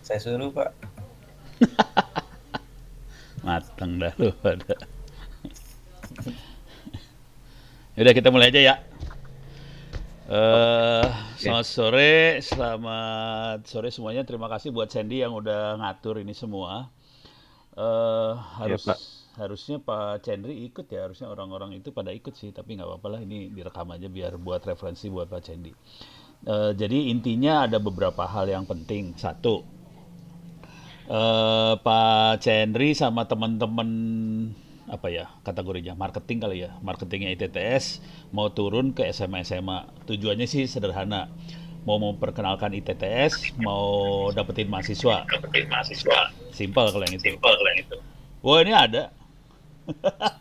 Saya suruh, Pak. Mateng dah lu ada. Udah kita mulai aja ya. Eh, Oke. selamat sore semuanya. Terima kasih buat Sandy yang udah ngatur ini semua. Eh, Ya, harus Pak. harusnya Pak Chandri ikut ya. Harusnya orang-orang itu pada ikut sih. Tapi nggak apa-apa lah. Ini direkam aja biar buat referensi buat Pak Chandri. Jadi intinya ada beberapa hal yang penting. Satu, Pak Chandri sama teman-teman apa ya kategorinya marketing kali ya marketingnya ITTS mau turun ke SMA SMA tujuannya sih sederhana mau memperkenalkan ITTS mau dapetin mahasiswa Dapetin mahasiswa. simpel kalau yang itu Simpel kalau yang itu. wah ini ada.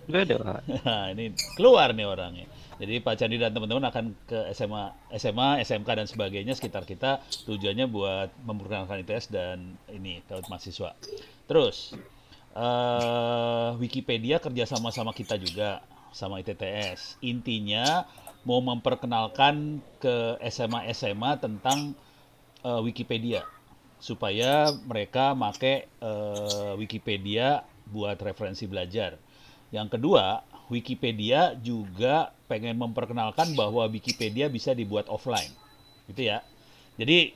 Udah ada, Pak. Nah, ini keluar nih orangnya. Jadi Pak Candi dan teman-teman akan ke SMA, SMK dan sebagainya sekitar kita. Tujuannya buat memperkenalkan ITS dan ini dapat mahasiswa. Terus Wikipedia kerja sama kita juga sama ITTS. Intinya mau memperkenalkan ke SMA SMA tentang Wikipedia supaya mereka make Wikipedia buat referensi belajar. Yang kedua, Wikipedia juga pengen memperkenalkan bahwa Wikipedia bisa dibuat offline, gitu ya. Jadi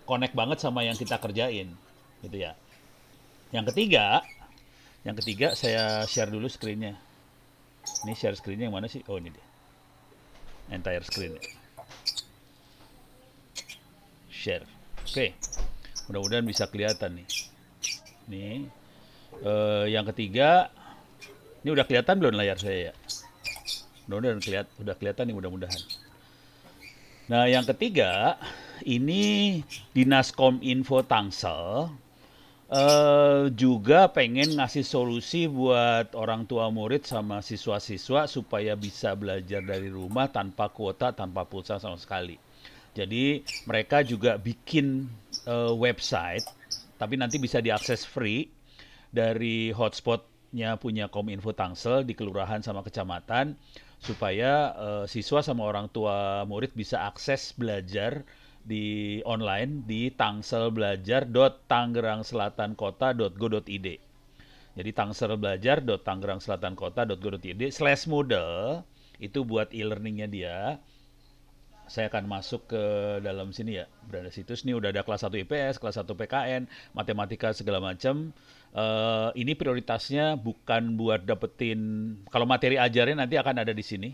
connect banget sama yang kita kerjain, gitu ya. Yang ketiga, saya share dulu screen-nya. Ini share screen-nya yang mana sih? Oh ini dia, entire screen. Share. Oke, mudah-mudahan bisa kelihatan nih. Nih, yang ketiga, ini udah kelihatan belum layar saya ya? Mudah-mudahan udah kelihatan nih mudah-mudahan. Nah, yang ketiga, ini Dinas Kominfo Tangsel juga pengen ngasih solusi buat orang tua murid sama siswa-siswa supaya bisa belajar dari rumah tanpa kuota, tanpa pulsa sama sekali. Jadi mereka juga bikin website, tapi nanti bisa diakses free dari hotspotnya punya Kominfo Tangsel di kelurahan sama kecamatan supaya siswa sama orang tua murid bisa akses belajar di online di tangselbelajar.tangerangselatankota.go.id. Jadi tangselbelajar.tangerangselatankota.go.id/moodle itu buat e-learningnya dia. Saya akan masuk ke dalam sini ya, berada situs nih udah ada kelas 1 IPS, kelas 1 PKN, matematika segala macam. Ini prioritasnya bukan buat dapetin kalau materi ajarnya nanti akan ada di sini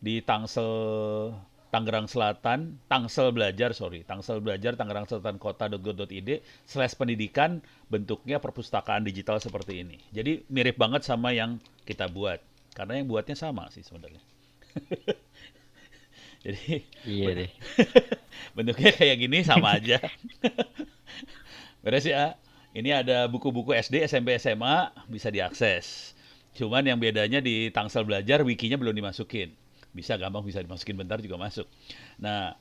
di Tangerang Selatan, Tangsel Belajar, sorry, Tangsel Belajar Tangerang Selatan Kota.go.id/pendidikan bentuknya perpustakaan digital seperti ini. Jadi mirip banget sama yang kita buat, karena yang buatnya sama sih sebenarnya. Jadi Iya deh. bentuknya kayak gini sama aja. Beres ya. Ini ada buku-buku SD, SMP, SMA bisa diakses. Cuman yang bedanya di Tangsel Belajar wikinya belum dimasukin. Bisa gampang bisa dimasukin bentar juga masuk. Nah,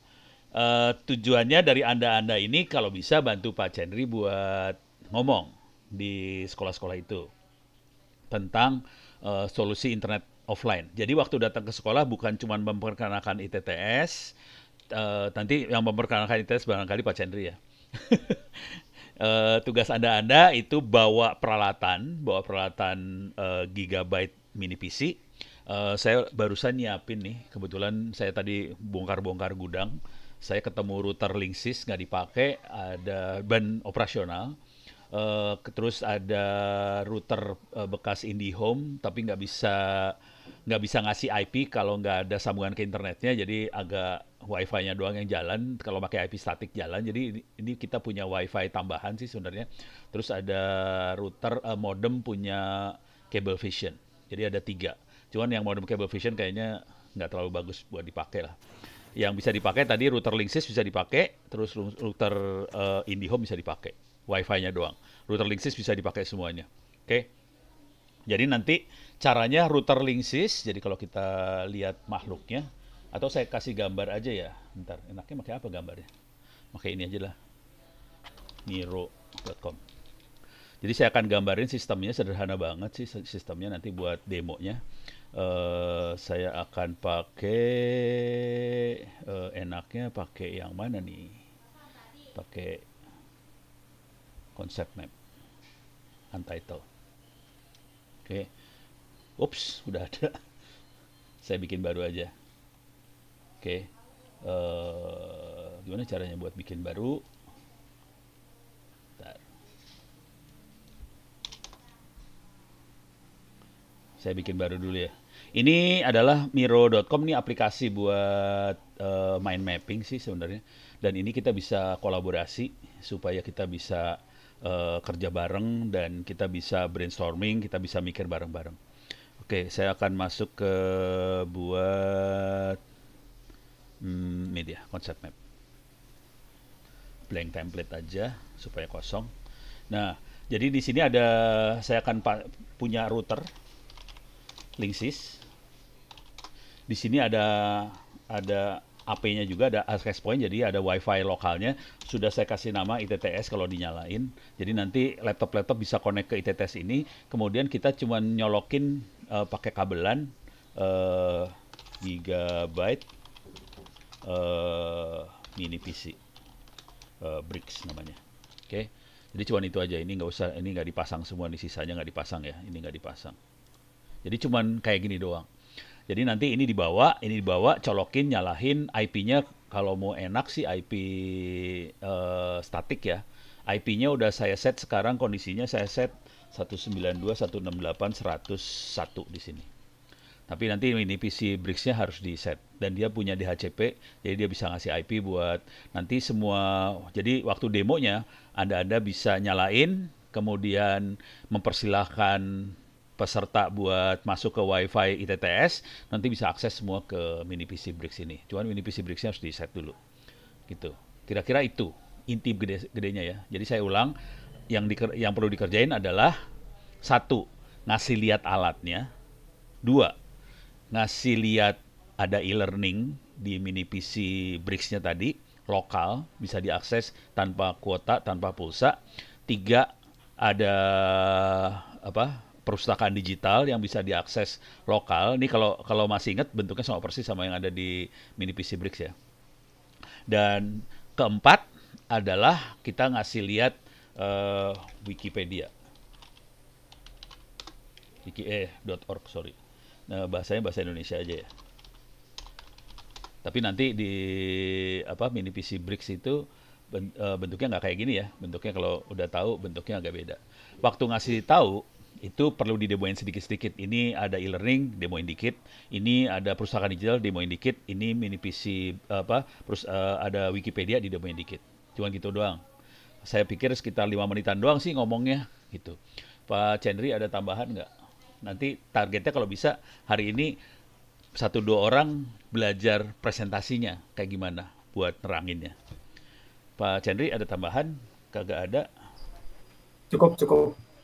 tujuannya dari Anda-anda ini kalau bisa bantu Pak Chandri buat ngomong di sekolah-sekolah itu tentang solusi internet offline. Jadi waktu datang ke sekolah bukan cuma memperkenalkan ITTS, nanti yang memperkenalkan ITTS barangkali Pak Chandri ya. Tugas Anda itu bawa peralatan gigabyte mini PC. Saya barusan nyiapin nih, kebetulan saya tadi bongkar-bongkar gudang. Saya ketemu router Linksys nggak dipakai, ada ban operasional. Terus ada router bekas IndiHome tapi nggak bisa ngasih IP kalau nggak ada sambungan ke internetnya, jadi agak wifi-nya doang yang jalan, kalau pakai IP statik jalan. Jadi ini kita punya wifi tambahan sih sebenarnya. Terus ada router modem punya Cablevision, jadi ada 3. Cuman yang modem Cablevision kayaknya nggak terlalu bagus buat dipakai lah. Yang bisa dipakai tadi router Linksys bisa dipakai, terus router IndiHome bisa dipakai, wifi-nya doang. Router Linksys bisa dipakai semuanya. Oke. Jadi nanti caranya router Linksys, jadi kalau kita lihat makhluknya, atau saya kasih gambar aja ya. Bentar, enaknya pakai apa gambarnya? Pakai ini aja lah, miro.com. Jadi saya akan gambarin sistemnya, sederhana banget sih sistemnya nanti buat demonya. Saya akan pakai enaknya pakai yang mana nih? Pakai concept map, untitled. Oke. Ups, udah ada. Saya bikin baru aja. Oke. Gimana caranya buat bikin baru? Bentar. Saya bikin baru dulu ya. Ini adalah Miro.com, ini aplikasi buat mind mapping sih sebenarnya. Dan ini kita bisa kolaborasi supaya kita bisa kerja bareng dan kita bisa brainstorming, kita bisa mikir bareng-bareng. Oke, saya akan masuk ke buat media, concept map. Blank template aja supaya kosong. Nah, jadi di sini ada, saya akan punya router Linksys. Di sini ada AP-nya juga, ada access point, jadi ada WiFi lokalnya. Sudah saya kasih nama ITTS kalau dinyalain. Jadi nanti laptop-laptop bisa connect ke ITTS ini. Kemudian kita cuma nyolokin pakai kabelan Gigabyte mini PC Bricks namanya. Oke. Jadi cuma itu aja. Ini nggak usah, ini nggak dipasang semua, di sisanya nggak dipasang ya. Ini nggak dipasang. Jadi cuman kayak gini doang. Jadi nanti ini dibawa, colokin, nyalahin IP-nya. Kalau mau enak sih IP statik ya. IP-nya udah saya set sekarang, kondisinya saya set 192.168.101 di sini. Tapi nanti ini PC Bricks-nya harus di set. Dan dia punya DHCP, jadi dia bisa ngasih IP buat nanti semua. Jadi waktu demonya, Anda bisa nyalain, kemudian mempersilahkan peserta buat masuk ke WiFi ITTS, nanti bisa akses semua ke mini PC Bricks ini. Cuman mini PC Bricks-nya harus di set dulu. Gitu. Kira-kira itu inti gedenya ya. Jadi saya ulang, yang perlu dikerjain adalah 1, ngasih lihat alatnya. 2, ngasih lihat ada e-learning di mini PC Bricks-nya tadi, lokal, bisa diakses tanpa kuota, tanpa pulsa. 3, ada perpustakaan digital yang bisa diakses lokal. Ini kalau masih ingat bentuknya sama persis sama yang ada di mini PC Bricks ya. Dan keempat adalah kita ngasih lihat Wikipedia. .org, sorry. Nah, bahasanya bahasa Indonesia aja ya. Tapi nanti di mini PC Bricks itu bentuknya nggak kayak gini ya. Bentuknya kalau udah tahu bentuknya agak beda. Waktu ngasih tahu itu perlu didemoin sedikit-sedikit. Ini ada e-learning, demoin dikit. Ini ada perpustakaan digital, demoin dikit. Ini mini PC ada Wikipedia, didemoin dikit. Cuman gitu doang. Saya pikir sekitar 5 menitan doang sih ngomongnya gitu. Pak Chandri ada tambahan nggak? Nanti targetnya kalau bisa hari ini 1-2 orang belajar presentasinya kayak gimana buat neranginnya. Pak Chandri ada tambahan? Kagak ada? Cukup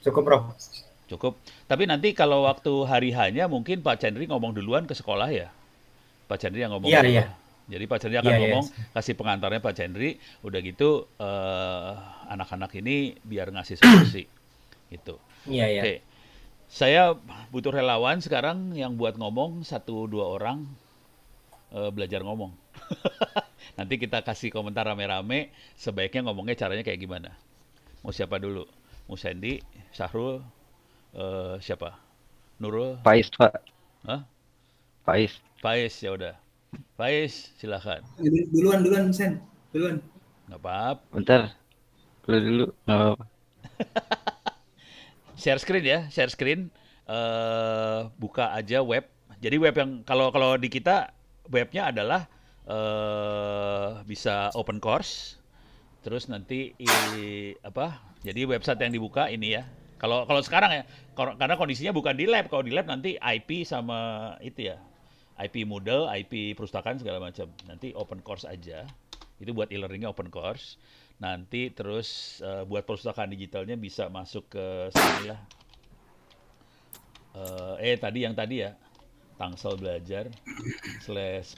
Prof. Cukup. Tapi nanti kalau waktu hari hanya mungkin Pak Chandri ngomong duluan ke sekolah ya. Pak Chandri yang ngomong dulu. Iya. Jadi Pak Chandri akan ngomong, kasih pengantarnya Pak Chandri. Udah gitu anak-anak ini biar ngasih solusi. Gitu. Iya. Oke. Saya butuh relawan sekarang yang buat ngomong 1-2 orang belajar ngomong. Nanti kita kasih komentar rame-rame. Sebaiknya ngomongnya caranya kayak gimana. Mau siapa dulu? Mau Sandy, Syahrul, siapa? Nurul? Faiz, Pak. Hah? Faiz. Faiz, ya udah. Faiz, silakan. Duluan, Sen. Duluan. Nggak apa-apa. Bentar. Dulu. Nggak apa-apa. Share screen ya, share screen. Buka aja web. Jadi web yang kalau di kita webnya adalah bisa open course. Terus nanti jadi website yang dibuka ini ya. Kalau sekarang ya, karena kondisinya bukan di lab. Kalau di lab nanti IP sama itu ya. IP Moodle, IP perpustakaan segala macam. Nanti open course aja. Itu buat e-learningnya open course. Nanti terus buat perpustakaan digitalnya bisa masuk ke sini lah. Tadi ya. Tangsel belajar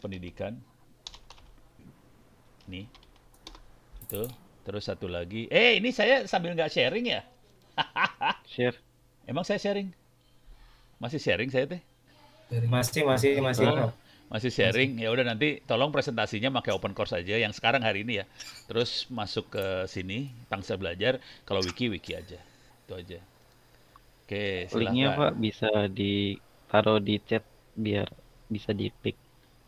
/pendidikan. Nih. Itu. Terus satu lagi. Ini saya sambil nggak sharing ya? Share. Emang saya sharing? Masih sharing saya teh? Masih. Masih sharing. Ya udah nanti tolong presentasinya pakai open course aja yang sekarang hari ini ya. Terus masuk ke sini Tangsa Belajar, kalau wiki aja. Itu aja. Oke, Linknya silahkan. Pak bisa ditaruh di chat biar bisa diklik.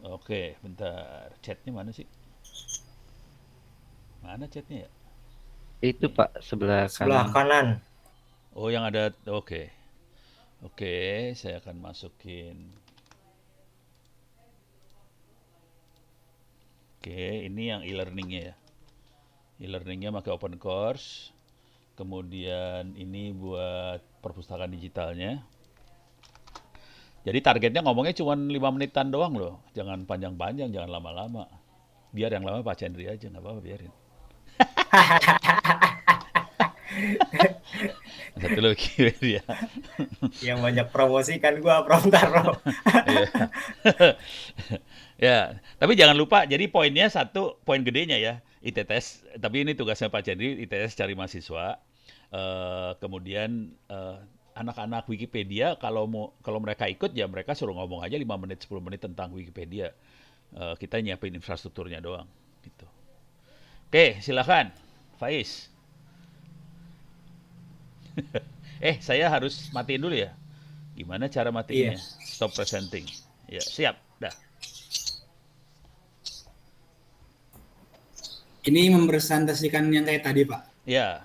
Oke, bentar. Chatnya mana sih? Mana chatnya ya? Itu Nih. Pak sebelah Sebelah kanan. kanan. Oh, yang ada. Oke. Oke, saya akan masukin. Oke, ini yang e-learningnya ya. E-learningnya pakai open course. Kemudian ini buat perpustakaan digitalnya. Jadi targetnya ngomongnya cuma 5 menitan doang loh. Jangan panjang-panjang, jangan lama-lama. Biar yang lama Pak Chandri aja, nggak apa-apa, biarin. Satu lagi Wikipedia. Yang banyak promosi kan gua, Prof. Taro. Iya. Ya, tapi jangan lupa, jadi poinnya satu, poin gedenya ya, ITTS, tapi ini tugasnya Pak Chandri, ITTS cari mahasiswa. Kemudian anak-anak Wikipedia kalau mereka ikut ya mereka suruh ngomong aja 5 menit 10 menit tentang Wikipedia. Kita nyiapin infrastrukturnya doang gitu. Oke, silakan Faiz. Saya harus matiin dulu ya. Gimana cara matiinnya? Iya. Stop presenting. Ya, siap. Dah. Ini mempresentasikan yang kayak tadi, Pak. Ya,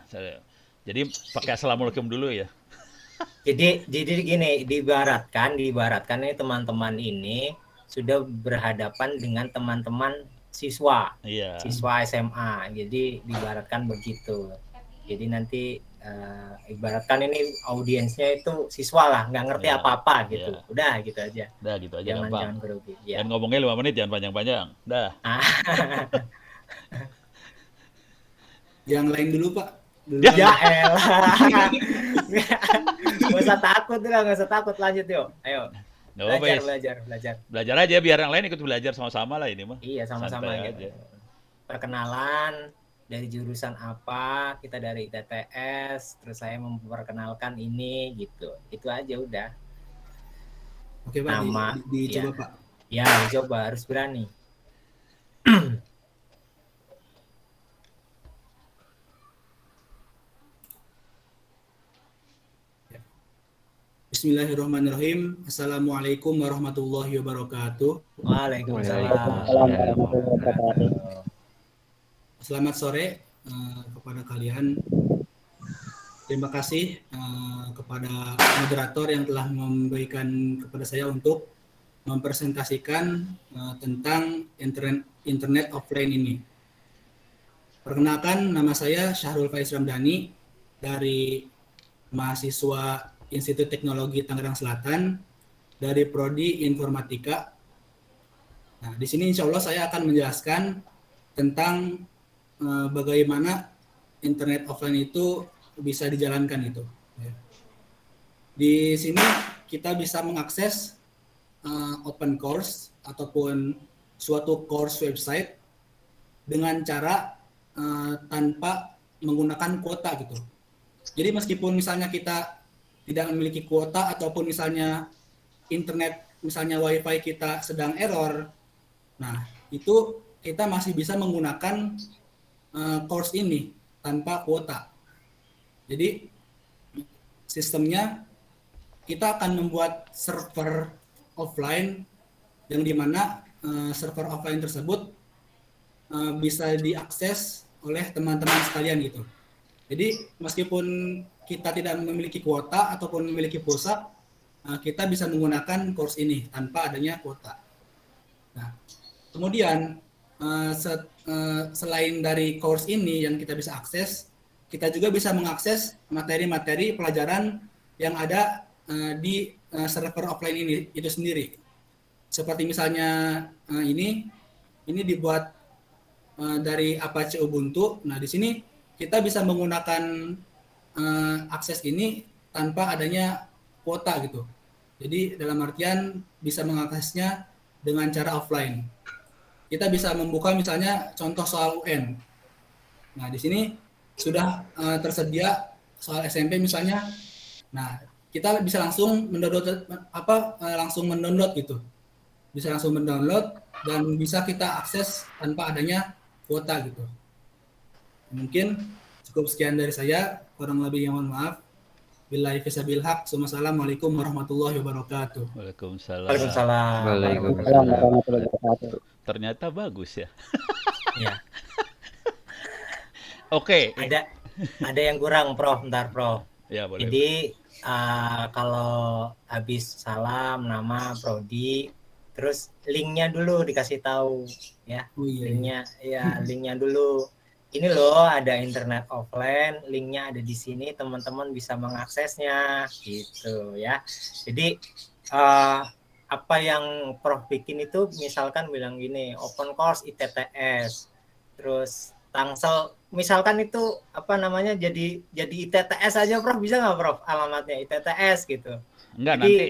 jadi pakai assalamualaikum dulu ya. Jadi gini, diibaratkan ini teman-teman ini sudah berhadapan dengan teman-teman siswa Iya. SMA. Jadi diibaratkan begitu. Jadi nanti ibaratkan ini audiensnya itu siswa lah, nggak ngerti Ya, apa-apa gitu. ya. Udah gitu aja. Dah gitu aja Jangan gampang. grogi. Ya. Dan ngomongnya 5 menit, jangan panjang-panjang. Dah. Yang lain dulu, Pak. Dulu. Ya elah. Gak usah takut lah, gak usah takut, lanjut yuk. Ayo. Nggak apa-apa, Is. Belajar. Belajar aja biar yang lain ikut belajar sama-sama lah ini mah. Iya, sama-sama Santai gitu. aja. Perkenalan dari jurusan apa, kita dari TTS, terus saya memperkenalkan ini gitu. Itu aja udah. Oke, Pak. Nama, Dicoba, iya. Pak. Ya, dicoba, harus berani. Bismillahirrahmanirrahim. Assalamualaikum warahmatullahi wabarakatuh. Waalaikumsalam. Selamat sore kepada kalian. Terima kasih kepada moderator yang telah memberikan kepada saya untuk mempresentasikan tentang internet offline ini. Perkenalkan, nama saya Syahrul Faiz Ramdhani dari mahasiswa Institut Teknologi Tangerang Selatan dari Prodi Informatika. Nah, di sini insya Allah saya akan menjelaskan tentang bagaimana internet offline itu bisa dijalankan itu. Di sini kita bisa mengakses open course ataupun suatu course website dengan cara tanpa menggunakan kuota gitu. Jadi meskipun misalnya kita tidak memiliki kuota ataupun misalnya internet, misalnya wifi kita sedang error, nah itu kita masih bisa menggunakan course ini tanpa kuota. Jadi sistemnya kita akan membuat server offline yang dimana server offline tersebut bisa diakses oleh teman-teman sekalian gitu. Jadi meskipun kita tidak memiliki kuota ataupun memiliki pulsa, kita bisa menggunakan course ini tanpa adanya kuota. Nah, kemudian selain dari course ini yang kita bisa akses, kita juga bisa mengakses materi-materi pelajaran yang ada di server offline ini itu sendiri. Seperti misalnya ini dibuat dari Apache Ubuntu. Nah, di sini kita bisa menggunakan akses ini tanpa adanya kuota gitu. Jadi dalam artian bisa mengaksesnya dengan cara offline. Kita bisa membuka misalnya contoh soal UN. Nah, di sini sudah tersedia soal SMP misalnya. Nah, kita bisa langsung mendownload gitu. bisa langsung mendownload dan bisa kita akses tanpa adanya kuota gitu. Mungkin cukup sekian dari saya, kurang lebih yang mohon maaf. Billahi fisabil haq. Wassalamualaikum warahmatullahi wabarakatuh. Waalaikumsalam. Waalaikumsalam. Waalaikumsalam. warahmatullahi wabarakatuh. Ternyata bagus ya. Ya, Oke. ada yang kurang, Prof. Bentar, Prof. Ya, boleh. Jadi kalau habis salam, nama, prodi, terus linknya dulu dikasih tahu ya. Oh iya. Linknya dulu. Ini loh ada internet offline, linknya ada di sini, teman-teman bisa mengaksesnya gitu ya. Jadi apa yang Prof bikin itu misalkan bilang gini, open course ITTS, terus Tangsel, misalkan itu apa namanya jadi ITTS aja, Prof, bisa nggak, Prof, alamatnya ITTS gitu? Enggak, Jadi, nanti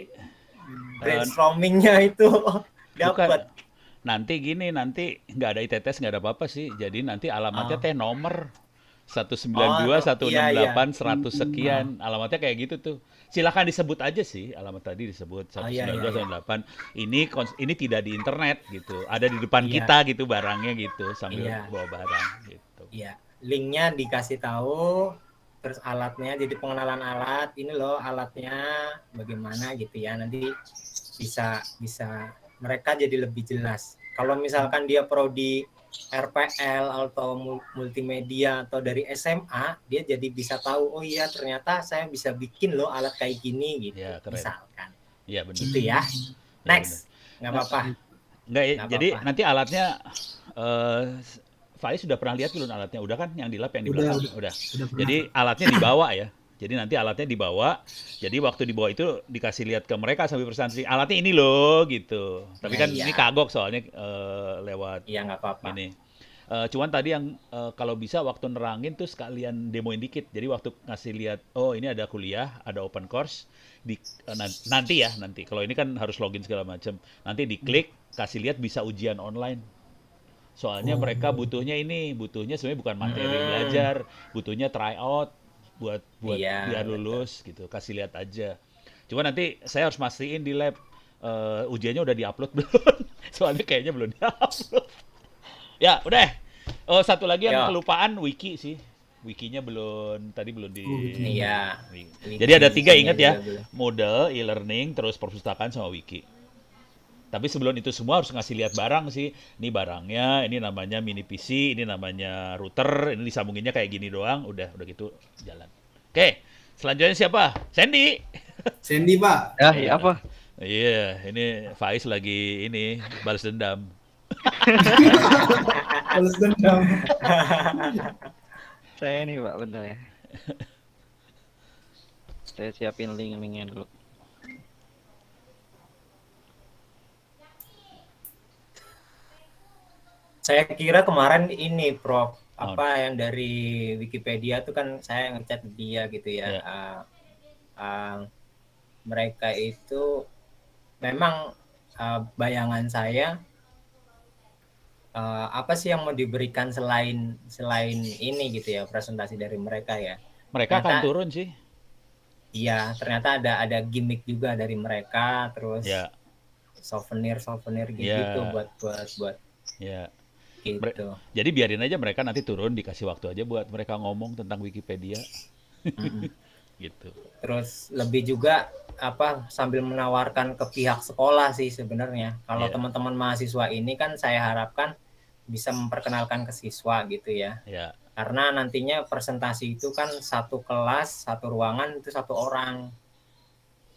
brainstormingnya itu dapat. nanti nggak ada ITTS, nggak ada apa-apa sih. Jadi nanti alamatnya teh nomor 192 168 100 sekian. Alamatnya kayak gitu tuh. Silakan disebut aja sih, alamat tadi disebut 192 168. Ini tidak di internet gitu. Ada di depan kita gitu barangnya gitu sambil bawa barang gitu. Iya, linknya dikasih tahu, terus alatnya jadi pengenalan alat. Ini loh alatnya bagaimana gitu ya. Nanti bisa mereka jadi lebih jelas. Kalau misalkan dia prodi RPL atau multimedia atau dari SMA, dia jadi bisa tahu, oh iya ternyata saya bisa bikin loh alat kayak gini gitu. Ya, misalkan. Iya benar. Gitu ya. Next. Nggak apa-apa. Nggak, jadi apa-apa. nanti alatnya Faiz sudah pernah lihat belum alatnya? Udah kan yang di lab yang di belakang? Udah. Jadi alatnya dibawa ya. Jadi nanti alatnya dibawa. Jadi waktu dibawa itu dikasih lihat ke mereka sambil presentasi. Alatnya ini loh gitu. Tapi kan ini kagok soalnya lewat. Iya nggak apa-apa. Ini. Cuman tadi yang kalau bisa waktu nerangin tuh sekalian demoin dikit. Jadi waktu ngasih lihat, oh ini ada kuliah, ada open course. Nanti kalau ini kan harus login segala macam. Nanti diklik, kasih lihat bisa ujian online. Soalnya mereka butuhnya sebenarnya bukan materi belajar, butuhnya tryout buat biar lulus gitu. Kasih lihat aja. Cuma nanti saya harus mastiin di lab ujiannya udah diupload belum? Soalnya kayaknya belum diupload. Ya, udah. Oh, satu lagi yang kelupaan wiki sih. Wikinya belum di. Iya. Jadi ada 3 ingat ya. Moodle, e-learning, terus perpustakaan sama wiki. Tapi sebelum itu semua harus ngasih lihat barang sih. Ini barangnya, ini namanya mini PC, ini namanya router, ini disambunginnya kayak gini doang. Udah gitu jalan. Oke, selanjutnya siapa? Sandy. Sandy, Pak. Ya, apa? Iya, ini Faiz lagi balas dendam. Balas dendam. Saya nih, Pak, bentar ya. Saya siapin link-linknya dulu. Saya kira kemarin ini, Prof, apa yang dari Wikipedia tuh kan saya ngechat dia gitu ya. Mereka itu memang bayangan saya apa sih yang mau diberikan selain ini gitu ya, presentasi dari mereka ya. Mereka akan turun sih. Iya, ternyata ada gimmick juga dari mereka, terus souvenir gitu buat ya. Gitu. Jadi biarin aja mereka nanti turun, dikasih waktu aja buat mereka ngomong tentang Wikipedia. Gitu. Terus lebih juga sambil menawarkan ke pihak sekolah sih sebenarnya. Kalau teman-teman mahasiswa ini kan saya harapkan bisa memperkenalkan ke siswa gitu ya. Karena nantinya presentasi itu kan satu kelas, satu ruangan itu satu orang.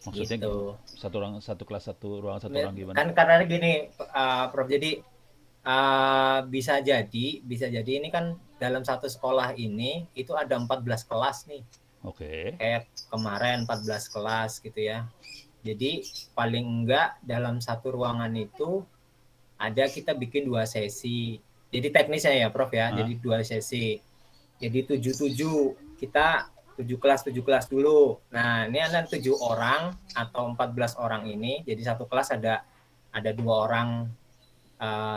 Maksudnya gitu. Satu kelas, satu ruangan, satu orang gimana? Kan karena gini, Prof, jadi bisa jadi ini kan dalam satu sekolah ini itu ada 14 kelas nih. Oke. Kayak kemarin 14 kelas gitu ya. Jadi paling enggak dalam satu ruangan itu kita bikin 2 sesi. Jadi teknisnya ya, Prof ya. Jadi 2 sesi. Jadi 7 kita 7 kelas dulu. Nah, ini ada 7 orang atau 14 orang ini. Jadi satu kelas ada 2 orang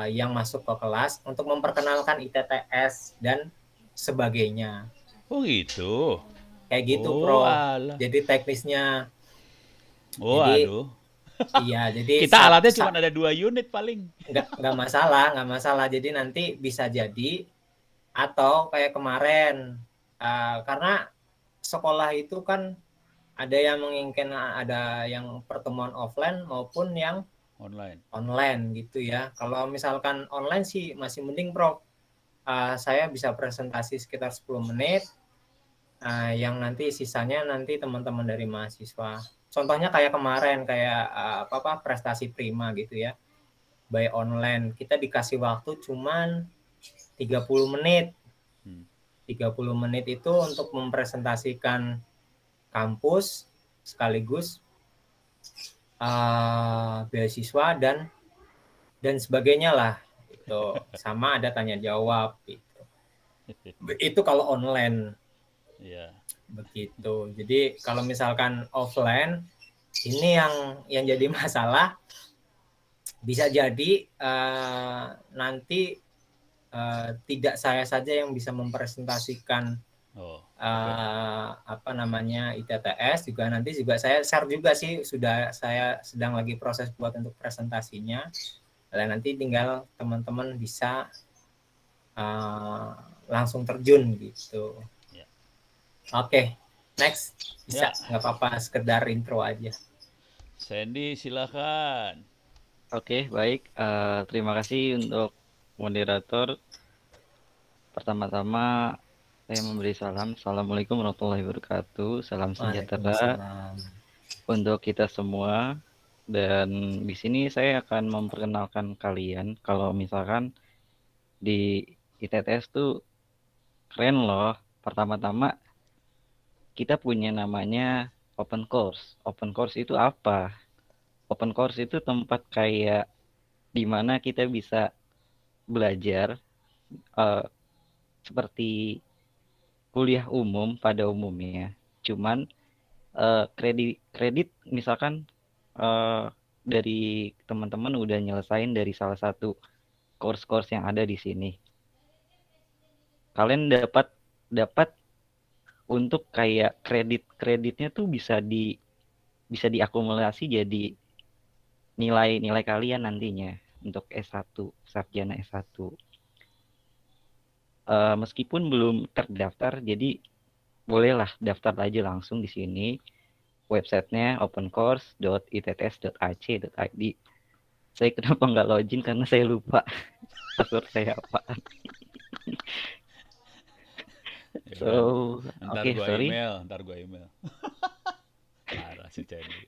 yang masuk ke kelas untuk memperkenalkan ITTS dan sebagainya. Oh gitu. Kayak gitu, Prof. Jadi teknisnya. Aduh. Iya, jadi Kita alatnya cuma ada 2 unit paling. nggak masalah. Jadi nanti bisa jadi atau kayak kemarin karena sekolah itu kan ada yang menginginkan ada yang pertemuan offline maupun yang online gitu ya. Kalau misalkan online sih masih mending Prof. Saya bisa presentasi sekitar 10 menit. Yang nanti sisanya nanti teman-teman dari mahasiswa. Contohnya kayak kemarin kayak prestasi prima gitu ya. By online kita dikasih waktu cuman 30 menit. 30 menit itu untuk mempresentasikan kampus sekaligus beasiswa dan sebagainya lah itu, sama ada tanya jawab gitu. Itu kalau online begitu. Jadi kalau misalkan offline ini yang jadi masalah bisa jadi nanti tidak saya saja yang bisa mempresentasikan ITTS, juga nanti juga saya share juga sih, saya sedang lagi proses buat untuk presentasinya. Dan nanti tinggal teman-teman bisa langsung terjun gitu. Oke, next bisa nggak apa-apa, sekedar intro aja. Sandy silakan. Oke, baik. Terima kasih untuk moderator. Pertama-tama saya memberi salam. Assalamualaikum warahmatullahi wabarakatuh. Salam sejahtera untuk kita semua. Dan di sini saya akan memperkenalkan kalian kalau misalkan di ITTS tuh keren loh. Pertama-tama kita punya namanya open course. Open course itu apa? Open course itu tempat kayak di mana kita bisa belajar seperti kuliah umum pada umumnya. Cuman kredit misalkan dari teman-teman udah nyelesain dari salah satu course-course yang ada di sini. Kalian dapat untuk kayak kreditnya tuh bisa diakumulasi jadi nilai kalian nantinya untuk S1, sarjana S1. Meskipun belum terdaftar, jadi bolehlah daftar aja langsung di sini. Websitenya opencourse.itts.ac.id. Saya kenapa nggak login karena saya lupa password saya apa. Ntar gua email. Parah si Sandy.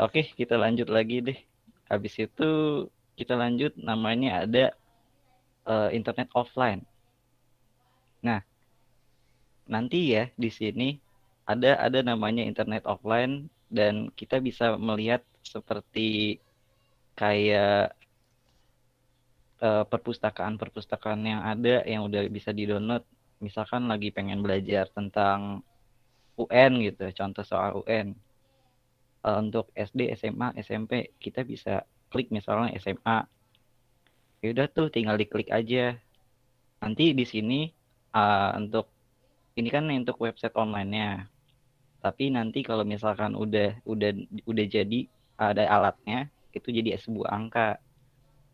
Oke, kita lanjut lagi deh. Habis itu kita lanjut, namanya ada internet offline. Nah, nanti ya di sini ada namanya internet offline, dan kita bisa melihat seperti kayak perpustakaan yang ada yang udah bisa di-download. Misalkan lagi pengen belajar tentang UN gitu, contoh soal UN. Untuk SD, SMA, SMP kita bisa klik misalnya SMA. Ya udah tuh tinggal diklik aja. Nanti di sini untuk ini kan untuk website online-nya. Tapi nanti kalau misalkan udah jadi ada alatnya, itu jadi sebuah angka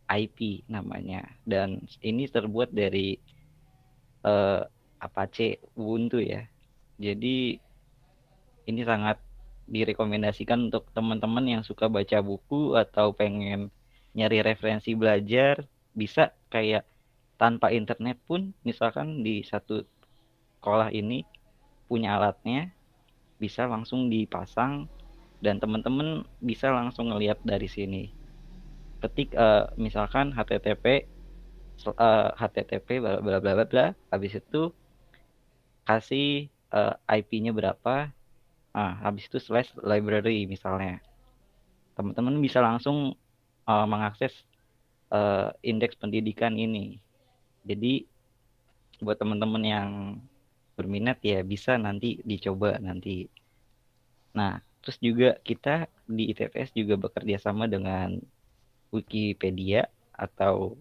IP namanya. Dan ini terbuat dari Apache Ubuntu ya. Jadi ini sangat direkomendasikan untuk teman-teman yang suka baca buku atau pengen nyari referensi belajar. Bisa kayak tanpa internet pun, misalkan di satu sekolah ini punya alatnya, bisa langsung dipasang dan teman-teman bisa langsung ngelihat dari sini. Ketik misalkan http bla bla bla bla, habis itu kasih IP-nya berapa, habis itu /library misalnya. Teman-teman bisa langsung mengakses indeks pendidikan ini. Jadi buat teman-teman yang berminat ya bisa nanti dicoba nanti. Nah, terus juga kita di ITTS juga bekerja sama dengan Wikipedia atau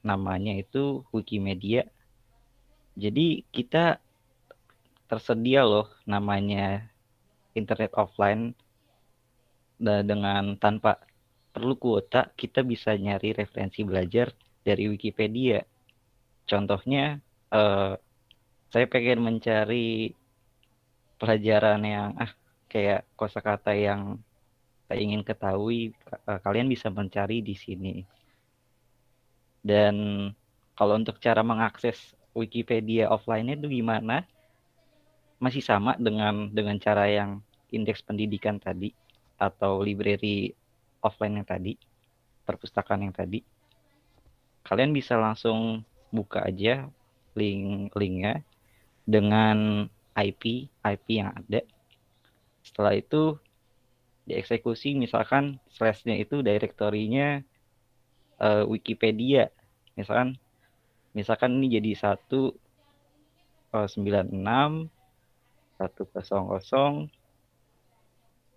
namanya itu Wikimedia. Jadi kita tersedia loh namanya internet offline Dan dengan tanpa perlu kuota, kita bisa nyari referensi belajar dari Wikipedia. Contohnya, saya pengen mencari pelajaran yang kayak kosakata yang saya ingin ketahui, kalian bisa mencari di sini. Dan kalau untuk cara mengakses Wikipedia offline itu gimana? Masih sama dengan cara yang indeks pendidikan tadi atau library offline yang tadi, perpustakaan yang tadi. Kalian bisa langsung buka aja linknya dengan IP yang ada. Setelah itu dieksekusi, misalkan slashnya itu direktorinya Wikipedia. Misalkan ini jadi 196 100,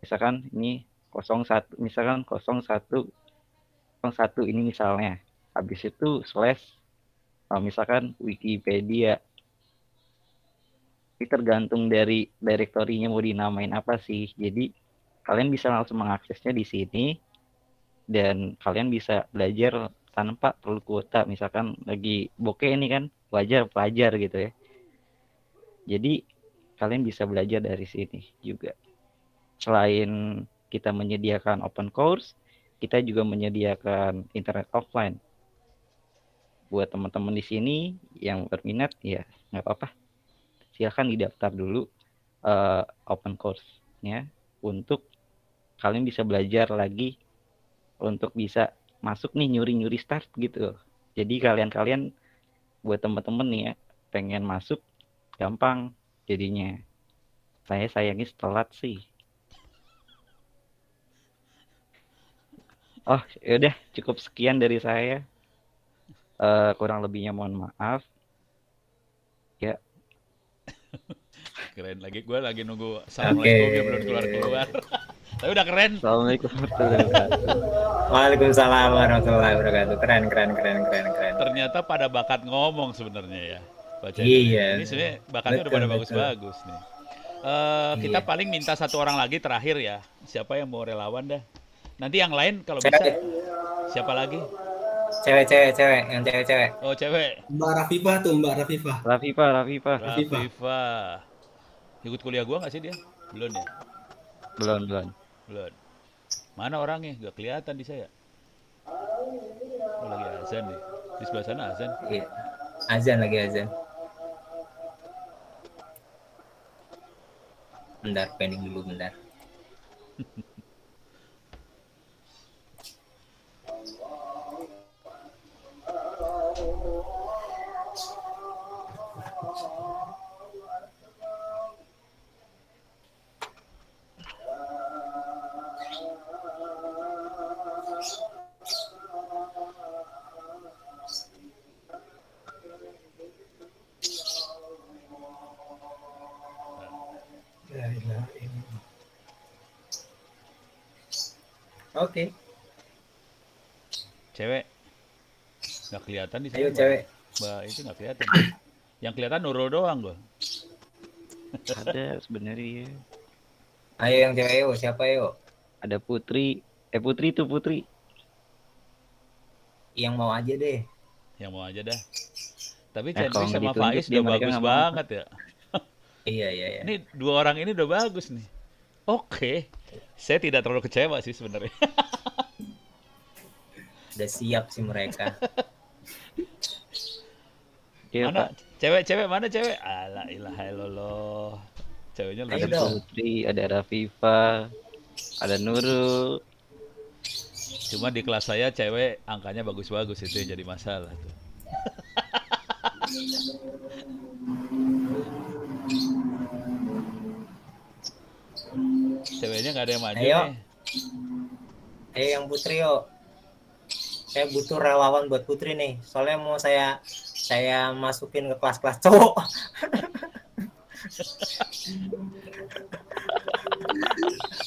misalkan ini 01, misalkan 0101 ini misalnya. Habis itu slash misalkan Wikipedia. Ini tergantung dari direktorinya mau dinamain apa sih. Jadi kalian bisa langsung mengaksesnya di sini dan kalian bisa belajar tanpa perlu kuota. Misalkan lagi bokeh ini kan wajar pelajar gitu ya. Jadi kalian bisa belajar dari sini juga. Selain kita menyediakan open course, kita juga menyediakan internet offline. Buat teman-teman di sini yang berminat, ya nggak apa-apa. Silahkan didaftar dulu open course-nya untuk kalian bisa belajar lagi untuk bisa masuk nih nyuri-nyuri start gitu. Jadi kalian buat teman-teman nih ya pengen masuk gampang jadinya. Saya sayangnya telat sih. Oh, yaudah cukup sekian dari saya. Kurang lebihnya mohon maaf. Ya. Keren lagi, gue lagi nunggu assalamualaikum belum keluar. Tapi udah keren. Assalamualaikum warahmatullahi wabarakatuh. Waalaikumsalam warahmatullahi wabarakatuh. Keren. Ternyata pada bakat ngomong sebenarnya ya. Baca Iya. Ini sebenarnya bakatnya udah pada bagus-bagus nih. Kita paling minta satu orang lagi terakhir ya. Siapa yang mau relawan dah? Nanti yang lain kalau bisa. Siapa lagi? Cewek, yang cewek. Oh, cewek. Mbak Rafifah tuh, Mbak Rafifah. Rafifah. Ikut kuliah gua nggak sih dia? Belum ya? Belum. Mana orangnya? Gak kelihatan di saya. Oh, lagi azan nih. Di sebelah sana azan. Iya. Azan. Bentar, pending dulu bentar. Oke. Cewek. Nggak kelihatan di sana. Ayo cewek. Mbak itu nggak kelihatan. Yang kelihatan Nurul doang gua. Ada sebenarnya. Ayo yang cewek yuk, siapa yuk? Ada Putri. Putri. Yang mau aja deh. Yang mau aja dah. Tapi kalau Chandri sama nggak Faiz ditunjuk, udah mereka bagus nggak mau. banget ya. Iya. Ini dua orang ini udah bagus nih. Oke. Saya tidak terlalu kecewa sih sebenarnya. Udah siap sih mereka. Iya, Mana Pak. cewek mana cewek? Ala ilaha illallah. Ceweknya Ayo lebih dong. Putri, ada Rafifah, ada Nurul. Cuma di kelas saya cewek angkanya bagus-bagus itu yang jadi masalah tuh. Ceweknya nggak ada yang maju Ayo. nih. Ayo yang Putri yuk. Saya butuh relawan buat Putri nih. Soalnya mau saya masukin ke kelas-kelas cowok.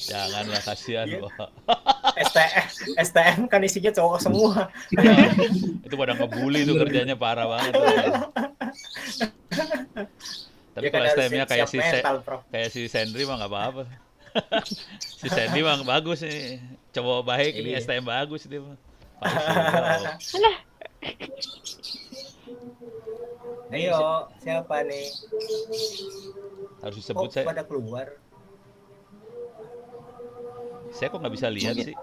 Janganlah kasihan loh. STM kan isinya cowok semua. Itu pada ngebully tuh kerjanya parah banget. Tapi Ya kan kalau harus STM-nya siap mental, Prof. kayak si Sendri mah nggak apa-apa. Si Sandy mah bagus nih. Cowok baik ini Iya. STM bagus dia mah. Paling suka. Ayo, siapa nih? Harus Kok disebut saya. pada keluar? Saya kok nggak bisa lihat Mungkin sih.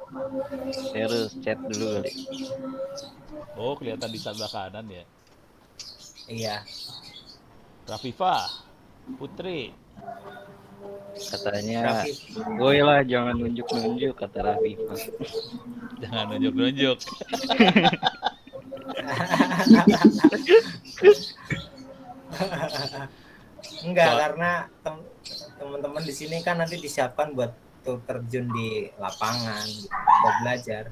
saya harus chat dulu kali. Oh, kelihatan di sebelah kanan ya. Iya. Rafifah, Putri. Katanya, Raffi. woi lah jangan nunjuk-nunjuk kata Rafifah. Jangan nunjuk-nunjuk. Enggak, Soal- karena teman-teman di sini kan nanti disiapkan buat tuh terjun di lapangan gitu, buat belajar.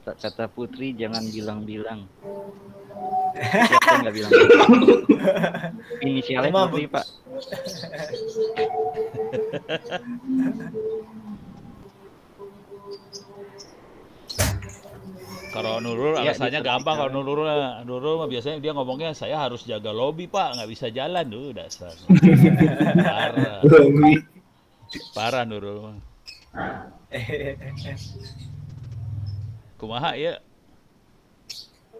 Kata Putri jangan bilang-bilang. Siapa nggak bilang? Inisialnya Emang Putri Pak. Kalau Nurul Ya, alasannya di gampang. Kalau vertikal. Nurul mah biasanya dia ngomongnya saya harus jaga lobby Pak, nggak bisa jalan tuh dasar. Parah, parah Nurul mah. Kumaha ya?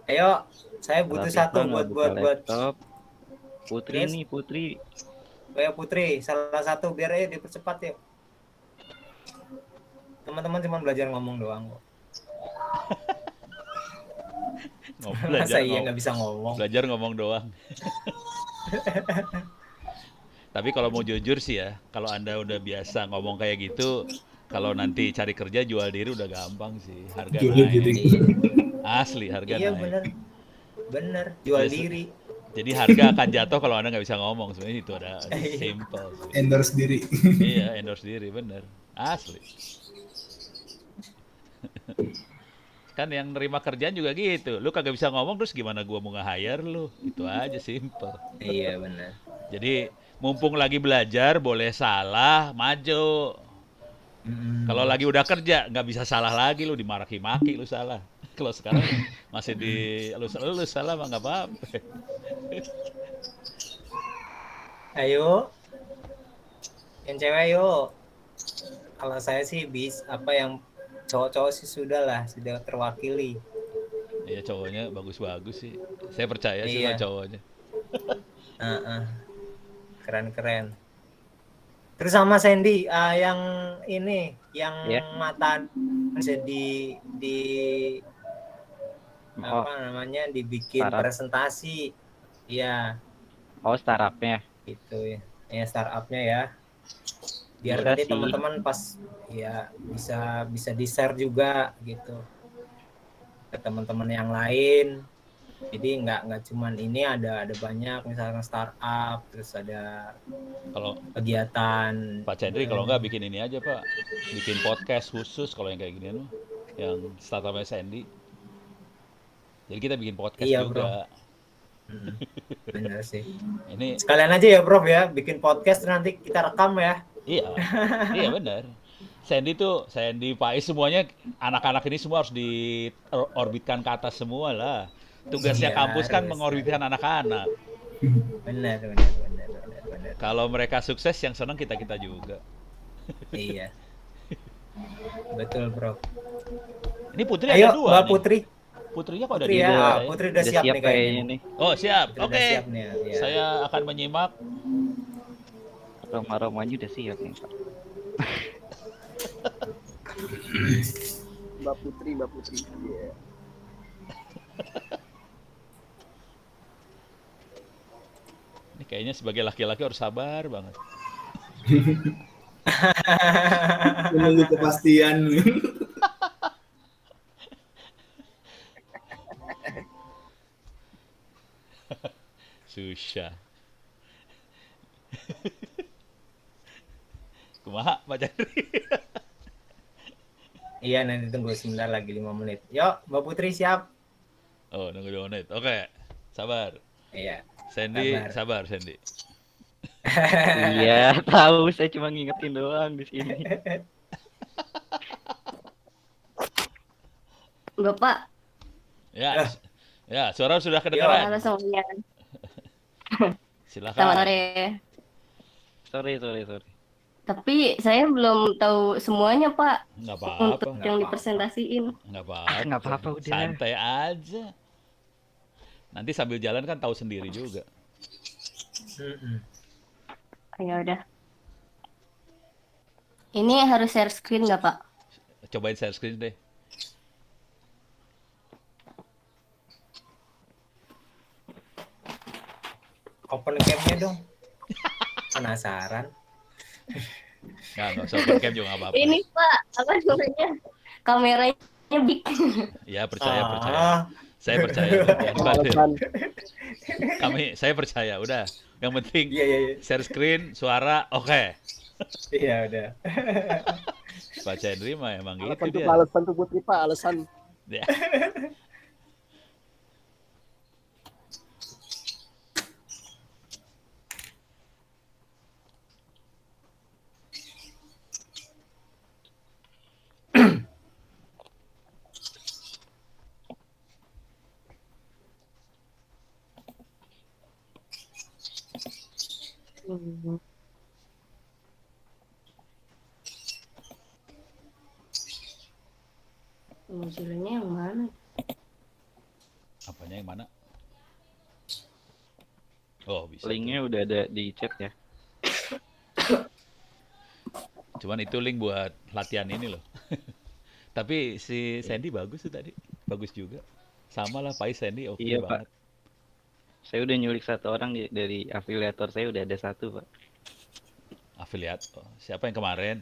Ayo, saya butuh Rafifah satu nggak buka buat laptop. Putri Yes. nih Putri. Ayo Putri, salah satu biar ayo dipercepat yuk. Teman-teman cuma belajar ngomong doang kok. Masa iya nggak bisa ngomong? Belajar ngomong doang. Tapi kalau mau jujur sih ya, kalau Anda udah biasa ngomong kayak gitu, kalau nanti cari kerja jual diri udah gampang sih. Harga Jual naik. diri. Iya, Asli harga iya naik. bener, jual Yes. diri. Jadi harga akan jatuh kalau Anda nggak bisa ngomong. Sebenarnya itu ada simple sih. Endorse diri. Iya, endorse diri bener. Asli. Kan yang nerima kerjaan juga gitu. Lu kagak bisa ngomong terus gimana gua mau nge-hire lu? Itu aja simple. Iya bener. Jadi mumpung lagi belajar boleh salah, maju. Kalau lagi udah kerja nggak bisa salah lagi, lu dimarahi-maki lu salah. Kalau sekarang masih di lu salah mah nggak apa-apa. Ayo, yang cewek yuk. Kalau saya sih yang cowok-cowok sih sudah terwakili. Ya cowoknya bagus-bagus sih. Saya percaya sih Iya. sama cowoknya. Keren-keren. Terus sama Sandy, yang ini, yang Ya. mata bisa di Oh, apa namanya dibikin startup. presentasi, iya oh startupnya. gitu ya startupnya ya. Biar Bisa nanti sih. teman-teman pas ya bisa di share juga gitu ke teman-teman yang lain. Jadi nggak cuman ini, ada banyak misalkan startup, terus ada Kalau kegiatan. Pak Chandri kalau nggak bikin ini aja Pak, bikin podcast khusus kalau yang kayak gini mah, yang startupnya Sandy. Jadi kita bikin podcast Iya, juga. Bener sih. Ini Sekalian aja ya Prof ya, bikin podcast nanti kita rekam ya. iya, iya benar. Sandy Pais semuanya anak-anak ini semua harus diorbitkan ke atas semua lah. Tugasnya Iya, kampus kan harus. mengorbitkan anak-anak. Benar. Kalau mereka sukses yang senang kita juga. Iya. Betul Prof. Ini Putri Ayo ada dua Mbak nih. Putri. Putrinya kok ada Putri di ya, dua ya? Putri udah siap nih kayaknya nih. Oh siap, Putri oke. udah siap nih, ya. Saya akan menyimak. Aroma-aromanya udah siap nih Pak. Mbak Putri. Iya. Ini kayaknya sebagai laki-laki harus sabar banget. Menunggu kepastian. Susah. Kumaha Pak Chandri? Iya, nanti tunggu sebentar lagi 5 menit. Yuk, Mbak Putri siap? Oh, nunggu 2 menit. Oke, sabar. Iya. Sandy, sabar Sandy. Iya, tahu saya cuma ngingetin doang di sini. Bapak, Ya, ya suara sudah kedengaran. halo semuanya. Selamat Silakan. sore. Sorry. Selamat Tapi saya belum tahu semuanya, Pak, Nggak untuk apa-apa, yang dipresentasiin. nggak Nggak apa-apa. apa-apa udah. Santai aja. Nanti sambil jalan kan tahu sendiri juga. Ya udah. Ini harus share screen nggak, Pak? Cobain share screen deh. Open cam-nya dong. Penasaran. Nggak usah open cam juga nggak apa-apa. Ini, Pak, apa namanya? Kameranya big. Ya, percaya. Ah, Saya percaya. Alasan. Saya percaya. Udah. Yang penting iya, iya, iya. share screen, suara, oke. Iya, udah. Pak Chandri mah emang gitu Alasan tuh dia. alasan tuh Putri Pak, alasan. Ya. Mozilla-nya yang mana? Apanya yang mana? Oh, bisa. Linknya udah ada di chat ya. Cuman itu link buat latihan ini loh. Tapi si Sandy bagus tuh tadi. Bagus juga. Sama lah, Pai Sandy oke Iya, Pak. banget. Saya udah nyulik satu orang dari afiliator saya, udah ada satu, Pak. Afiliat. Oh, siapa yang kemarin?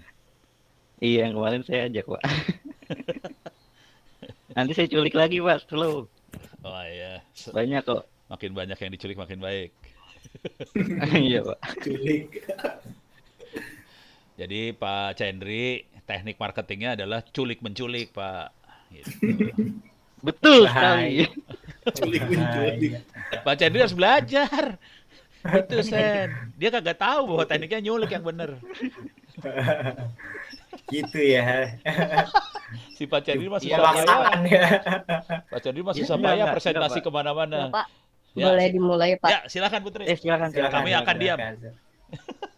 Iya, yang kemarin saya ajak, Pak. Nanti saya culik lagi, Pak. Slow. Oh iya. Banyak kok. Makin banyak yang diculik makin baik. Iya, Pak. Culik. Jadi Pak Chandri, teknik marketingnya adalah culik-menculik, Pak. Gitu. Betul Bahaya. sekali. Culik menculik. Pak Chandri harus belajar. Itu Sen. Dia kagak tahu bahwa tekniknya nyulik yang bener. Gitu ya. Si Pak Chandri mah Iya, susah maksakan payah. ya. Pak Chandri mah susah Enggak, payah enggak, presentasi Pak. kemana-mana. Pak, Ya, boleh dimulai, Pak. Ya, silakan Putri. Silakan. Kami akan diam.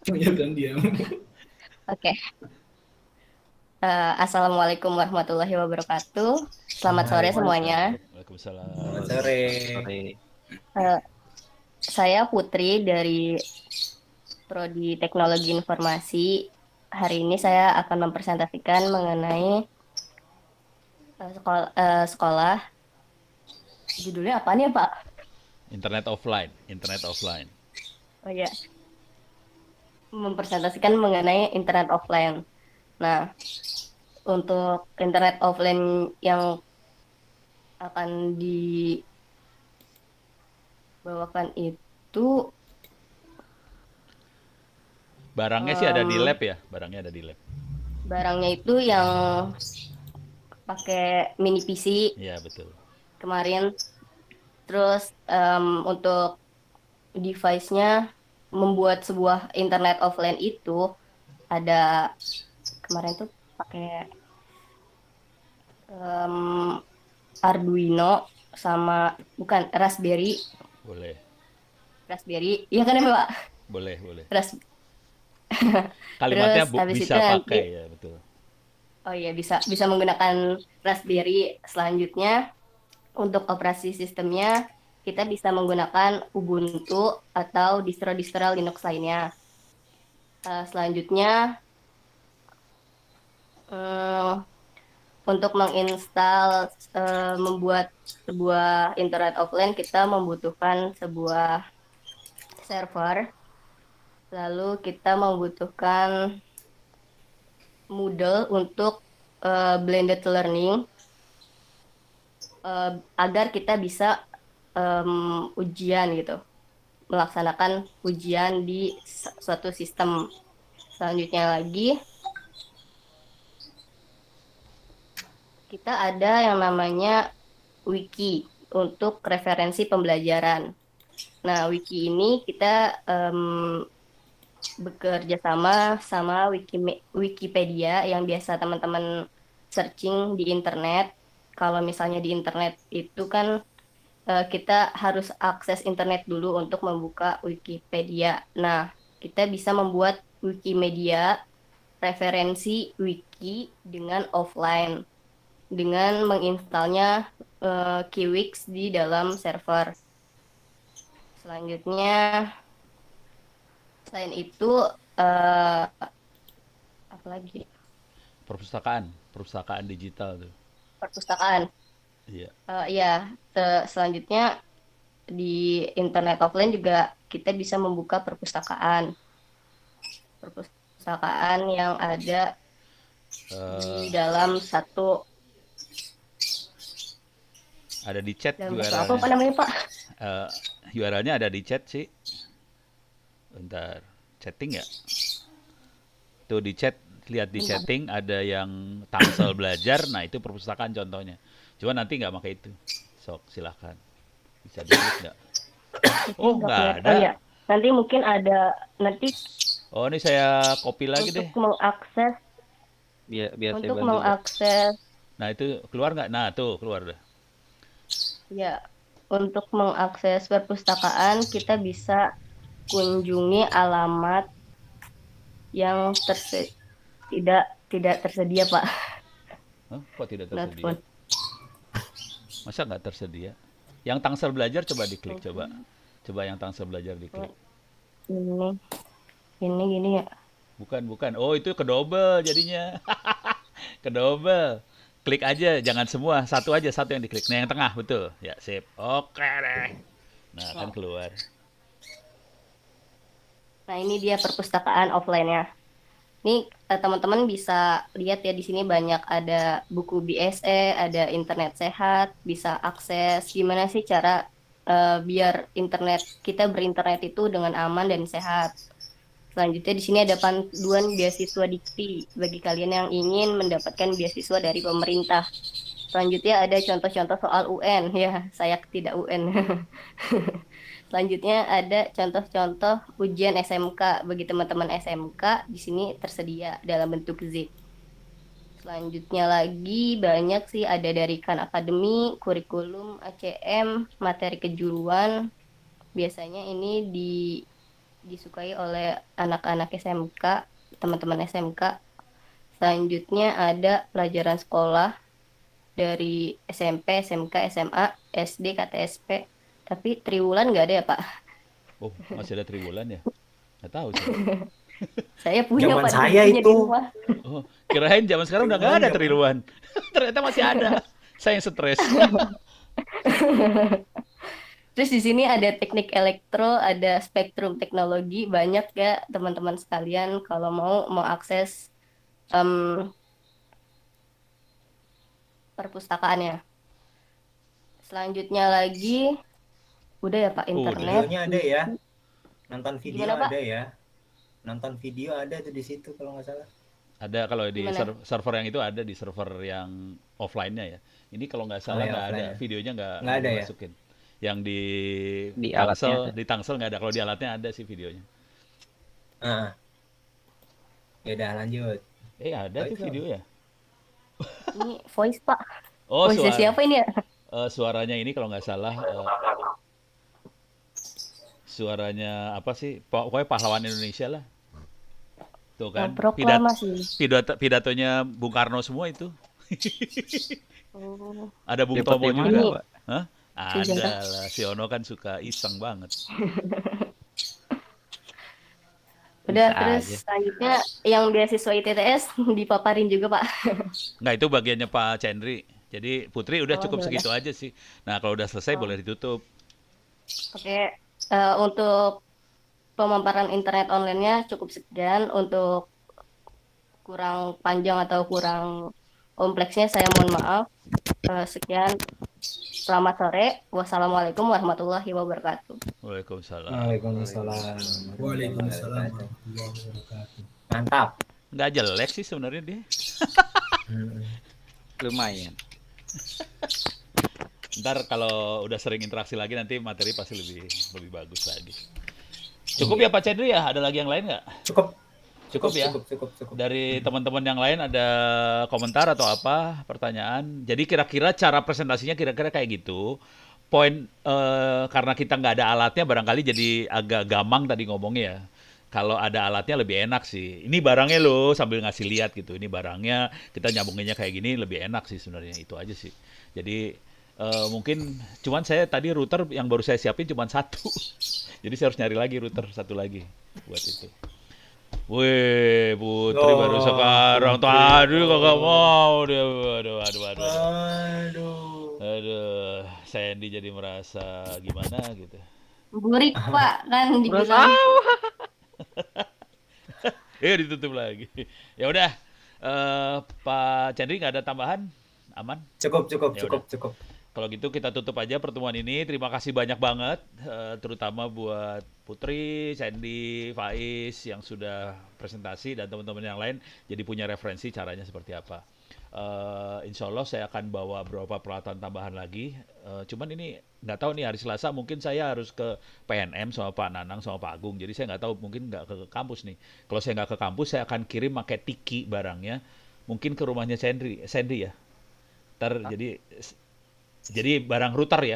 Biarkan diam. Oke. Assalamualaikum warahmatullahi wabarakatuh. Selamat sore semuanya. Waalaikumsalam. Selamat sore. Oke. Saya Putri dari Prodi Teknologi Informasi. Hari ini saya akan mempresentasikan mengenai sekolah. Judulnya apa nih, Pak? Internet offline. Oh ya. Mempresentasikan mengenai internet offline. Nah, untuk internet offline yang akan dibawakan itu Barangnya sih ada di lab ya, barangnya ada di lab. barangnya itu yang pakai mini PC Iya, betul. kemarin. Terus untuk device-nya membuat sebuah internet offline itu ada kemarin tuh pakai Arduino sama bukan Raspberry. Boleh. Iya kan ya, Pak? Boleh. Kalimatnya Kalimatnya terus habis bisa itu nanti, pakai ya, betul. oh iya, bisa menggunakan Raspberry. Selanjutnya untuk operasi sistemnya kita bisa menggunakan Ubuntu atau distro-distro Linux lainnya. Selanjutnya untuk menginstal membuat sebuah internet offline kita membutuhkan sebuah server. Lalu kita membutuhkan Moodle untuk blended learning agar kita bisa ujian gitu, melaksanakan ujian di suatu sistem. Selanjutnya lagi kita ada yang namanya wiki untuk referensi pembelajaran. Nah, wiki ini kita bekerja sama Wikipedia yang biasa teman-teman searching di internet. Kalau misalnya di internet itu kan kita harus akses internet dulu untuk membuka Wikipedia. Nah, kita bisa membuat Wikimedia referensi wiki dengan offline dengan menginstalnya Kiwix di dalam server. Selanjutnya, selain itu apa lagi? Perpustakaan digital tuh. Perpustakaan. Iya. Ya, selanjutnya di internet offline juga kita bisa membuka perpustakaan yang ada di dalam satu Ada di chat dalam satu URL-nya. apa namanya Pak? URL-nya ada di chat sih. Bentar, chatting ya? Tuh di chat, lihat di chatting ada yang Tangsel belajar, nah itu perpustakaan contohnya. Cuma nanti nggak pakai itu. Sok, silahkan. Bisa diklik nggak? Oh, nggak ada. Oh ya, nanti mungkin ada nanti Oh, ini saya copy lagi untuk deh. mengakses Biar saya untuk bantu. mengakses Nah, itu keluar nggak? Nah, tuh keluar dah. ya untuk mengakses perpustakaan kita bisa kunjungi alamat yang tidak tersedia Pak. Hah? Kok tidak Not tersedia? found. Masa nggak tersedia? Yang Tangsel belajar coba diklik, coba. Coba yang Tangsel belajar diklik. Ini gini ya. Bukan. Oh, itu kedobel jadinya. Kedobel. Klik aja, jangan semua. Satu aja, satu yang diklik. Nah, yang tengah, betul. Ya, sip. Oke deh. Nah, kan keluar. Nah, ini dia perpustakaan offline-nya. Ini teman-teman bisa lihat ya di sini banyak ada buku BSE, ada internet sehat, bisa akses gimana sih cara biar kita berinternet itu dengan aman dan sehat. Selanjutnya di sini ada panduan beasiswa dikti bagi kalian yang ingin mendapatkan beasiswa dari pemerintah. Selanjutnya ada contoh-contoh soal UN, ya saya tidak UN. Selanjutnya ada contoh-contoh ujian SMK bagi teman-teman SMK di sini tersedia dalam bentuk zip. Selanjutnya lagi banyak sih ada dari Khan Academy, kurikulum, ACM, materi kejuruan. Biasanya ini disukai oleh anak-anak SMK, teman-teman SMK. Selanjutnya ada pelajaran sekolah dari SMP, SMK, SMA, SD, KTSP. Tapi triwulan nggak ada ya Pak? Oh, masih ada triwulan ya? Nggak tahu sih. Saya punya Zaman Pak, saya punya di itu. rumah. Oh, kirain zaman sekarang udah nggak ada triwulan. Ternyata masih ada. Saya yang stres. Terus di sini ada teknik elektro, ada spektrum teknologi, banyak ya teman-teman sekalian kalau mau akses perpustakaannya. Selanjutnya lagi, udah ya Pak, internet. Videonya ada ya. Nonton video Gimana, Pak? ada ya. Nonton video ada tuh di situ kalau nggak salah. Ada kalau di Gimana? server yang itu ada di server yang offline-nya ya. Ini kalau nggak salah yang nggak ada, offline-nya. videonya nggak Nggak ada ya? dimasukin. Yang di alatnya Tangsel, ada. di Tangsel nggak ada. Kalau di alatnya ada sih videonya. Ya udah lanjut. Ada tuh Baiklah. video ya. Ini voice Pak. Oh, Voice siapa ini ya? suaranya ini kalau nggak salah suaranya apa sih? Pokoknya pahlawan Indonesia lah. Tuh kan. Proklamasi. Pidatonya Bung Karno semua itu. Oh. Ada Bung Dapat Tomo yang juga. mana, Pak? Hah? Sejarah. Ada lah. Si Ono kan suka iseng banget. Udah, Bisa terus aja. selanjutnya yang beasiswa ITTS dipaparin juga Pak. Nggak, itu bagiannya Pak Chandri. Jadi Putri udah Oh, cukup ya segitu aja sih. Nah, kalau udah selesai boleh ditutup. Oke, untuk pemaparan internet online-nya cukup sekian. Untuk kurang panjang atau kurang kompleksnya saya mohon maaf. Sekian, selamat sore. Wassalamualaikum warahmatullahi wabarakatuh. Waalaikumsalam. Waalaikumsalam. Waalaikumsalam warahmatullahi wabarakatuh. Mantap. Nggak jelek sih sebenarnya dia. Lumayan. Ntar kalau udah sering interaksi lagi nanti materi pasti lebih bagus lagi. Cukup ya Pak Chandri ya? Ada lagi yang lain nggak? Cukup ya? Cukup. Dari teman-teman yang lain ada komentar atau apa, pertanyaan? Jadi kira-kira cara presentasinya kira-kira kayak gitu. Poin karena kita nggak ada alatnya barangkali jadi agak gamang tadi ngomongnya ya. kalau ada alatnya lebih enak sih. Ini barangnya loh, sambil ngasih lihat gitu. Ini barangnya, kita nyambunginnya kayak gini lebih enak sih sebenarnya. Itu aja sih. Jadi mungkin cuman saya tadi router yang baru saya siapin cuman satu. Jadi saya harus nyari lagi router satu lagi buat itu. Wih, Putri baru sekarang. Tadi kagak mau dia. Aduh, Sandy jadi merasa gimana gitu. Burik Pak kan dibilang. Ditutup lagi. Ya udah, Pak Chandri nggak ada tambahan? Aman? Cukup. Ya udah. Kalau gitu kita tutup aja pertemuan ini. Terima kasih banyak banget, terutama buat Putri, Sandy, Faiz yang sudah presentasi dan teman-teman yang lain. Jadi punya referensi caranya seperti apa. Insya Allah saya akan bawa beberapa peralatan tambahan lagi. Cuman ini nggak tahu nih hari Selasa mungkin saya harus ke PNM sama Pak Nanang sama Pak Agung. Jadi saya nggak tahu mungkin nggak ke kampus nih. Kalau saya nggak ke kampus saya akan kirim pakai tiki barangnya. Mungkin ke rumahnya Sandy ya. Jadi barang router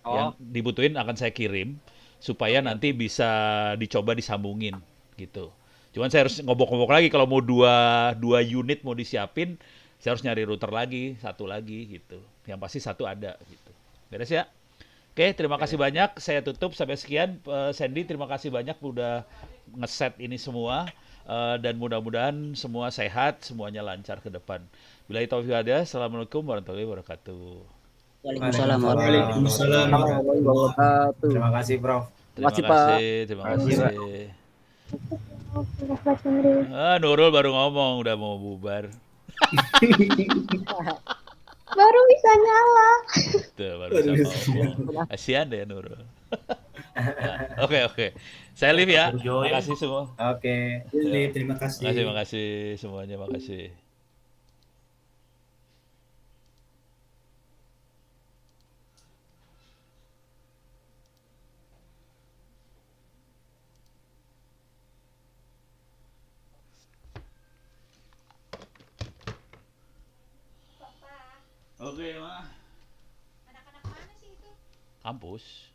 yang dibutuhin akan saya kirim supaya nanti bisa dicoba disambungin gitu. Cuman saya harus ngobok-ngobok lagi kalau mau dua unit mau disiapin, saya harus nyari router lagi, satu lagi gitu. Yang pasti satu ada gitu. Beres ya? Oke, terima kasih banyak. Saya tutup sampai sekian. Sandy, terima kasih banyak udah ngeset ini semua. Dan mudah-mudahan semua sehat, semuanya lancar ke depan. Billahi taufiq hidayah. Assalamualaikum warahmatullahi wabarakatuh. Waalaikumsalam Waalaikumsalam warahmatullahi wabarakatuh. Terima kasih, Prof. Terima kasih, terima kasih. Nurul baru ngomong udah mau bubar. Baru bisa nyala. Tuh, baru bisa ngomong. Kasihan deh Nurul. Oke. Saya live ya. Terima kasih semua. Oke. Terima kasih. Terima kasih semuanya, makasih. Oke, Ma. Anak-anak mana sih itu? Kampus.